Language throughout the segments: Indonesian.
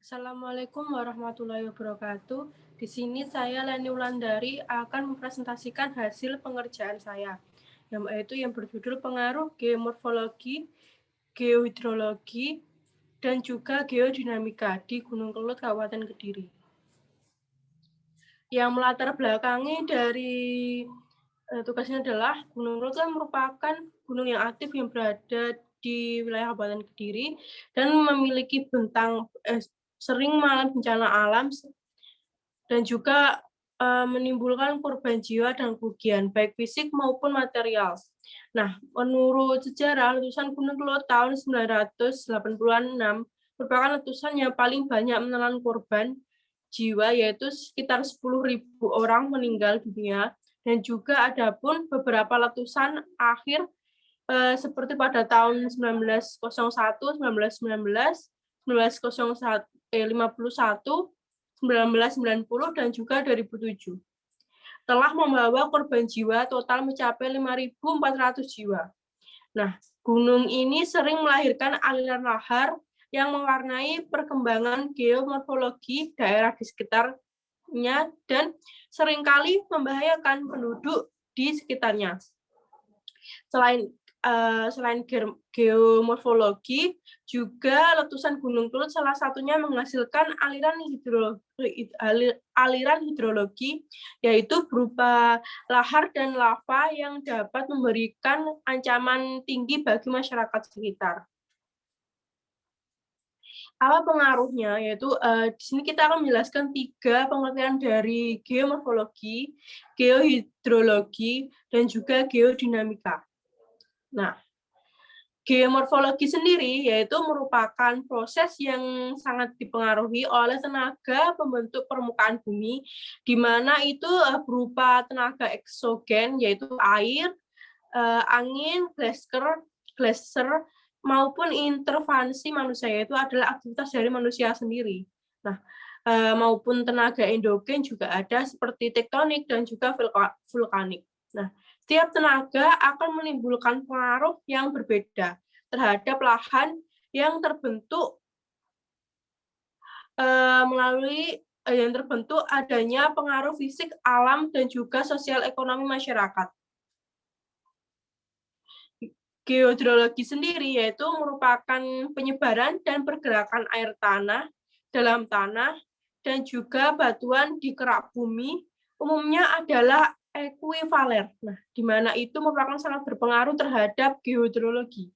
Assalamualaikum warahmatullahi wabarakatuh. Di sini saya Leni Wulandari akan mempresentasikan hasil pengerjaan saya, yaitu yang berjudul pengaruh geomorfologi, geohidrologi, dan juga geodinamika di Gunung Kelut, Kabupaten Kediri. Yang melatar belakangi dari tugasnya adalah Gunung Kelut merupakan gunung yang aktif yang berada di wilayah Kabupaten Kediri dan memiliki bentang sering mengalami bencana alam dan juga menimbulkan korban jiwa dan kerugian baik fisik maupun material. Nah, menurut sejarah, letusan Gunung Kelut tahun 986 merupakan letusan yang paling banyak menelan korban jiwa, yaitu sekitar 10.000 orang meninggal dunia, dan juga ada pun beberapa letusan akhir seperti pada tahun 1901, 1919, 1951, 1990, dan juga 2007. Telah membawa korban jiwa total mencapai 5.400 jiwa. Nah, gunung ini sering melahirkan aliran lahar yang mewarnai perkembangan geomorfologi daerah di sekitarnya dan seringkali membahayakan penduduk di sekitarnya. Selain geomorfologi, juga letusan Gunung Kelut salah satunya menghasilkan aliran hidrologi, yaitu berupa lahar dan lava yang dapat memberikan ancaman tinggi bagi masyarakat sekitar. Apa pengaruhnya? Yaitu di sini kita akan menjelaskan 3 pengertian dari geomorfologi, geohidrologi, dan juga geodinamika. Nah, geomorfologi sendiri yaitu merupakan proses yang sangat dipengaruhi oleh tenaga pembentuk permukaan bumi, di mana itu berupa tenaga eksogen, yaitu air, angin, glaser, maupun intervensi manusia, yaitu adalah aktivitas dari manusia sendiri. Nah, maupun tenaga endogen juga ada seperti tektonik dan juga vulkanik. Nah, setiap tenaga akan menimbulkan pengaruh yang berbeda terhadap lahan yang terbentuk yang terbentuk adanya pengaruh fisik alam dan juga sosial ekonomi masyarakat. Geohidrologi sendiri yaitu merupakan penyebaran dan pergerakan air tanah, dalam tanah, dan juga batuan di kerak bumi, umumnya adalah ekuivaler. Nah, di mana itu merupakan sangat berpengaruh terhadap geohidrologi.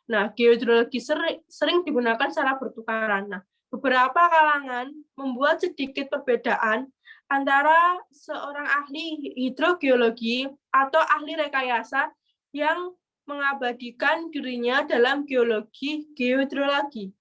Nah, geohidrologi sering digunakan secara bertukaran. Nah, beberapa kalangan membuat sedikit perbedaan antara seorang ahli hidrogeologi atau ahli rekayasa yang mengabadikan dirinya dalam geologi geohidrologi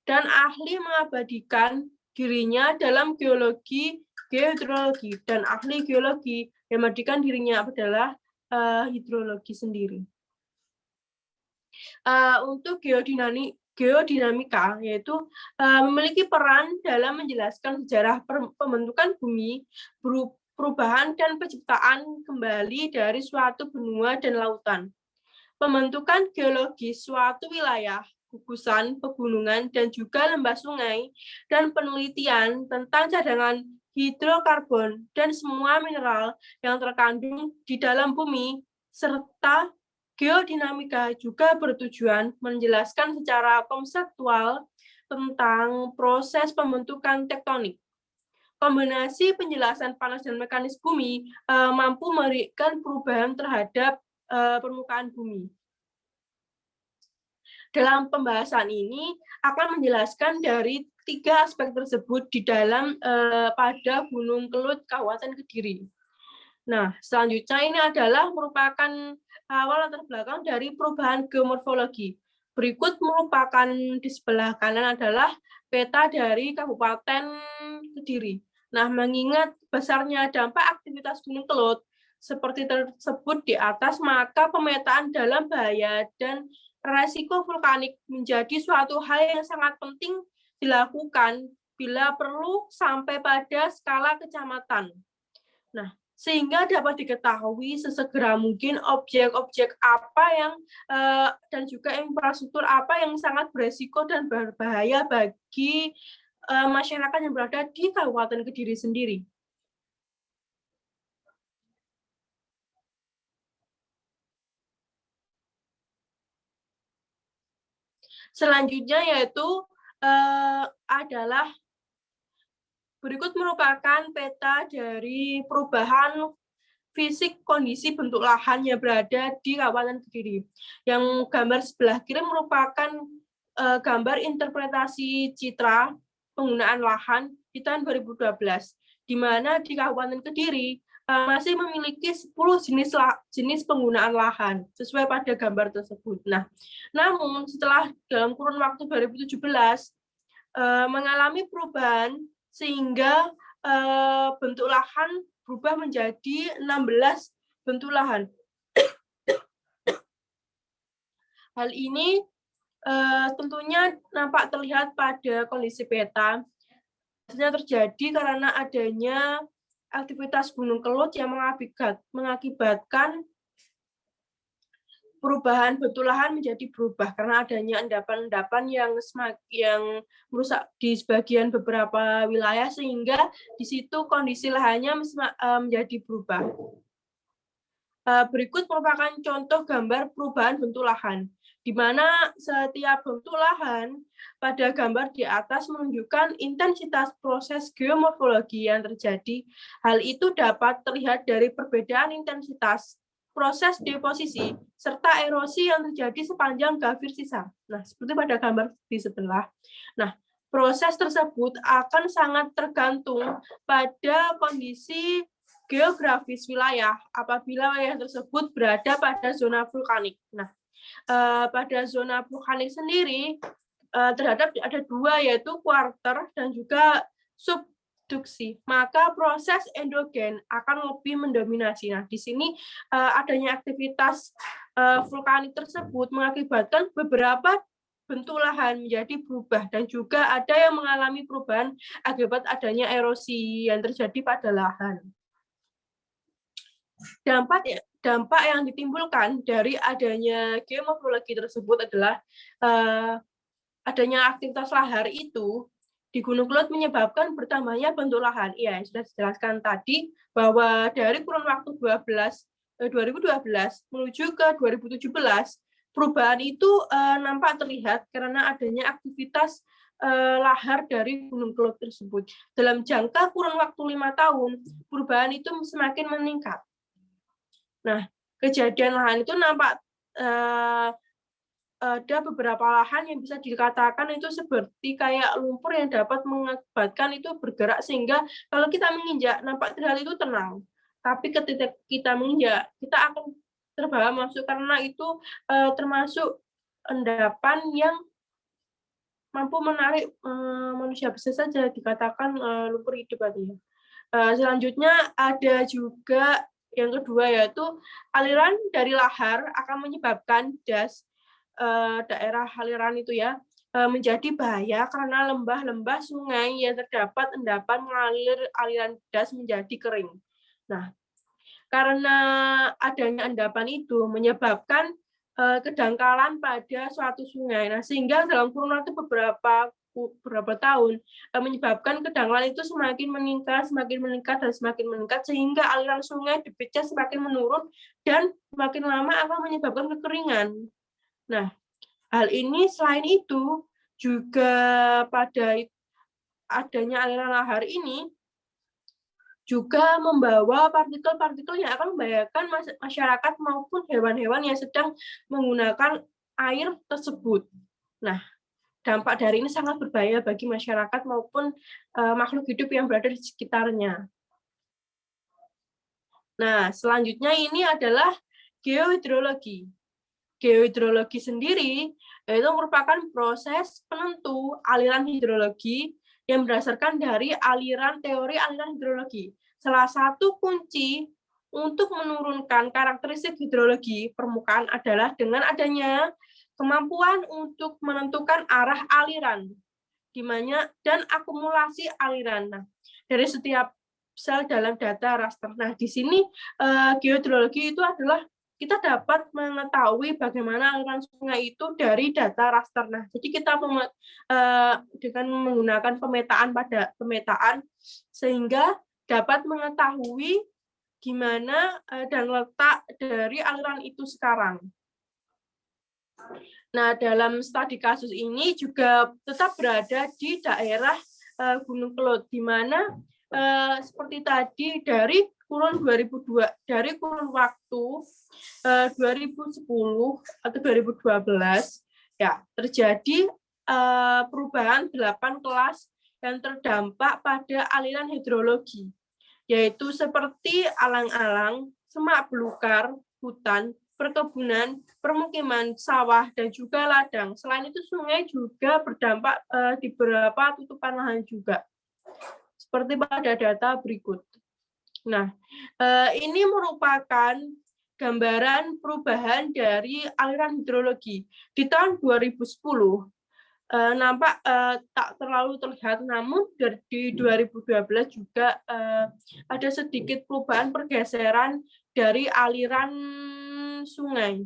dan ahli mengabadikan dirinya dalam geologi geohidrologi dan ahli geologi yang mengabadikan dirinya adalah hidrologi sendiri. Untuk geodinamika yaitu memiliki peran dalam menjelaskan sejarah pembentukan bumi, perubahan dan penciptaan kembali dari suatu benua dan lautan. Pembentukan geologis suatu wilayah, gugusan, pegunungan, dan juga lembah sungai, dan penelitian tentang cadangan hidrokarbon dan semua mineral yang terkandung di dalam bumi, serta geodinamika juga bertujuan menjelaskan secara konseptual tentang proses pembentukan tektonik. Kombinasi penjelasan panas dan mekanis bumi mampu memberikan perubahan terhadap permukaan bumi. Dalam pembahasan ini akan menjelaskan dari 3 aspek tersebut di dalam pada Gunung Kelut, Kabupaten Kediri. Nah, selanjutnya ini adalah merupakan awal latar belakang dari perubahan geomorfologi. Berikut merupakan di sebelah kanan adalah peta dari Kabupaten Kediri. Nah, mengingat besarnya dampak aktivitas Gunung Kelut, seperti tersebut di atas, maka pemetaan dalam bahaya dan resiko vulkanik menjadi suatu hal yang sangat penting dilakukan bila perlu sampai pada skala kecamatan. Nah, sehingga dapat diketahui sesegera mungkin objek-objek apa yang dan juga infrastruktur apa yang sangat beresiko dan berbahaya bagi masyarakat yang berada di Kabupaten Kediri sendiri. Selanjutnya yaitu adalah berikut merupakan peta dari perubahan fisik kondisi bentuk lahan yang berada di Kabupaten Kediri. Yang gambar sebelah kiri merupakan gambar interpretasi citra penggunaan lahan di tahun 2012, di mana di Kabupaten Kediri masih memiliki 10 jenis penggunaan lahan sesuai pada gambar tersebut. Nah, namun setelah dalam kurun waktu 2017 mengalami perubahan sehingga bentuk lahan berubah menjadi 16 bentuk lahan. Hal ini tentunya nampak terlihat pada kondisi peta. Biasanya terjadi karena adanya aktivitas gunung kelut yang mengakibatkan perubahan bentuk lahan menjadi berubah karena adanya endapan-endapan yang merusak di sebagian beberapa wilayah sehingga di situ kondisi lahannya menjadi berubah. Berikut merupakan contoh gambar perubahan bentuk lahan, di mana setiap bentuk lahan pada gambar di atas menunjukkan intensitas proses geomorfologi yang terjadi. Hal itu dapat terlihat dari perbedaan intensitas proses deposisi, serta erosi yang terjadi sepanjang gravir sisa. Nah, seperti pada gambar di sebelah. Nah, proses tersebut akan sangat tergantung pada kondisi geografis wilayah apabila wilayah tersebut berada pada zona vulkanik. Nah, pada zona vulkanik sendiri terhadap ada dua, yaitu quarter dan juga subduksi. Maka proses endogen akan lebih mendominasi. Nah, di sini adanya aktivitas vulkanik tersebut mengakibatkan beberapa bentuk lahan menjadi berubah dan juga ada yang mengalami perubahan akibat adanya erosi yang terjadi pada lahan. Dampak yang ditimbulkan dari adanya geomorfologi tersebut adalah adanya aktivitas lahar itu di Gunung Kelut menyebabkan bertambahnya bentuk lahan. Iya, sudah dijelaskan tadi bahwa dari kurun waktu 2012 menuju ke 2017, perubahan itu nampak terlihat karena adanya aktivitas lahar dari Gunung Kelut tersebut. Dalam jangka kurun waktu 5 tahun, perubahan itu semakin meningkat. Nah, kejadian lahan itu nampak ada beberapa lahan yang bisa dikatakan itu seperti kayak lumpur yang dapat mengakibatkan itu bergerak sehingga kalau kita menginjak nampak terlihat itu tenang. Tapi ketika kita menginjak, kita akan terbawa masuk karena itu termasuk endapan yang mampu menarik manusia, bisa saja dikatakan lumpur hidup artinya. Selanjutnya ada juga yang kedua, yaitu aliran dari lahar akan menyebabkan das daerah aliran itu ya menjadi bahaya karena lembah-lembah sungai yang terdapat endapan mengalir aliran das menjadi kering. Nah, karena adanya endapan itu menyebabkan kedangkalan pada suatu sungai. Nah, sehingga dalam kurun waktu beberapa tahun menyebabkan kedangkalan itu semakin meningkat dan semakin meningkat sehingga aliran sungai debitnya semakin menurun dan semakin lama akan menyebabkan kekeringan. Nah, hal ini selain itu juga pada adanya aliran lahar ini juga membawa partikel-partikel yang akan membahayakan masyarakat maupun hewan-hewan yang sedang menggunakan air tersebut. Nah, dampak dari ini sangat berbahaya bagi masyarakat maupun makhluk hidup yang berada di sekitarnya. Nah, selanjutnya ini adalah geohidrologi. Geohidrologi sendiri itu merupakan proses penentu aliran hidrologi yang berdasarkan dari teori aliran hidrologi. Salah satu kunci untuk menurunkan karakteristik hidrologi permukaan adalah dengan adanya kemampuan untuk menentukan arah aliran dan akumulasi aliran. Nah, dari setiap sel dalam data raster. Nah, di sini geohidrologi itu adalah kita dapat mengetahui bagaimana aliran sungai itu dari data raster. Nah, jadi kita dengan menggunakan pemetaan sehingga dapat mengetahui gimana dan letak dari aliran itu sekarang. Nah, dalam studi kasus ini juga tetap berada di daerah Gunung Kelud, di mana seperti tadi dari kurun waktu 2010 atau 2012 ya terjadi perubahan 8 kelas yang terdampak pada aliran hidrologi, yaitu seperti alang-alang, semak belukar, hutan, perkebunan, permukiman, sawah, dan juga ladang. Selain itu, sungai juga berdampak di beberapa tutupan lahan juga, seperti pada data berikut. Nah, ini merupakan gambaran perubahan dari aliran hidrologi. Di tahun 2010, nampak tak terlalu terlihat, namun di 2012 juga ada sedikit perubahan pergeseran dari aliran sungai.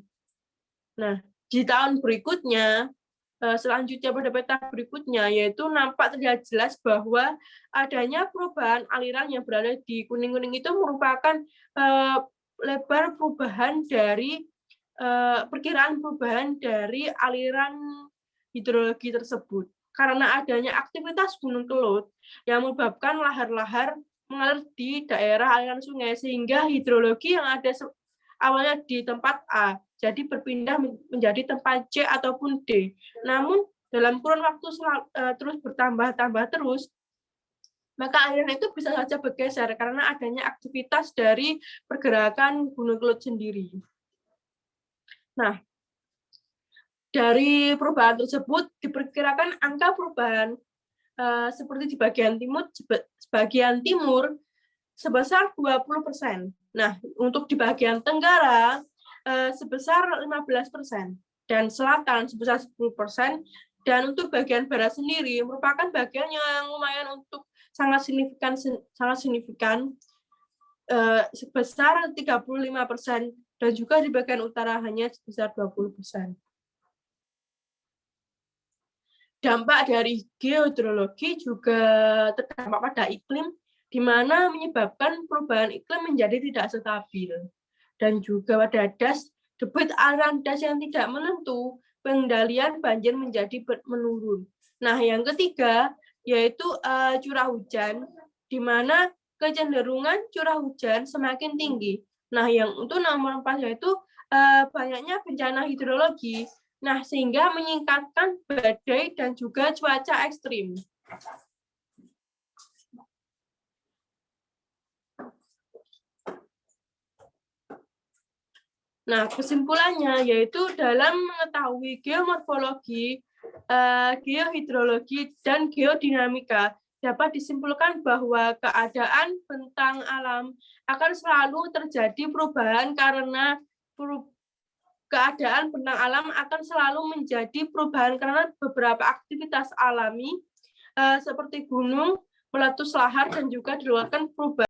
Nah, di tahun berikutnya, selanjutnya pada peta berikutnya, yaitu nampak terlihat jelas bahwa adanya perubahan aliran yang berada di kuning-kuning itu merupakan lebar perubahan dari perkiraan perubahan dari aliran hidrologi tersebut. Karena adanya aktivitas Gunung Kelud yang menyebabkan lahar-lahar mengalir di daerah aliran sungai, sehingga hidrologi yang ada awalnya di tempat A, jadi berpindah menjadi tempat C ataupun D. Namun dalam kurun waktu terus bertambah terus, maka aliran itu bisa saja bergeser karena adanya aktivitas dari pergerakan Gunung Kelud sendiri. Nah, dari perubahan tersebut diperkirakan angka perubahan seperti di bagian timur sebesar 20%. Nah, untuk di bagian tenggara sebesar 15%, dan selatan sebesar 10%, dan untuk bagian barat sendiri merupakan bagian yang lumayan untuk sangat signifikan sebesar 35%, dan juga di bagian utara hanya sebesar 20%. Dampak dari geohidrologi juga terdampak pada iklim, di mana menyebabkan perubahan iklim menjadi tidak stabil, dan juga pada debit aliran das yang tidak menentu, pengendalian banjir menjadi menurun. Nah, yang ketiga yaitu curah hujan, di mana kecenderungan curah hujan semakin tinggi. Nah, yang untuk nomor 4 yaitu banyaknya bencana hidrologi. Nah, sehingga meningkatkan badai dan juga cuaca ekstrim. Nah, kesimpulannya yaitu dalam mengetahui geomorfologi, geohidrologi, dan geodinamika, dapat disimpulkan bahwa keadaan bentang alam akan selalu terjadi perubahan karena keadaan bentang alam akan selalu menjadi perubahan karena beberapa aktivitas alami seperti gunung, meletus lahar, dan juga dilakukan perubahan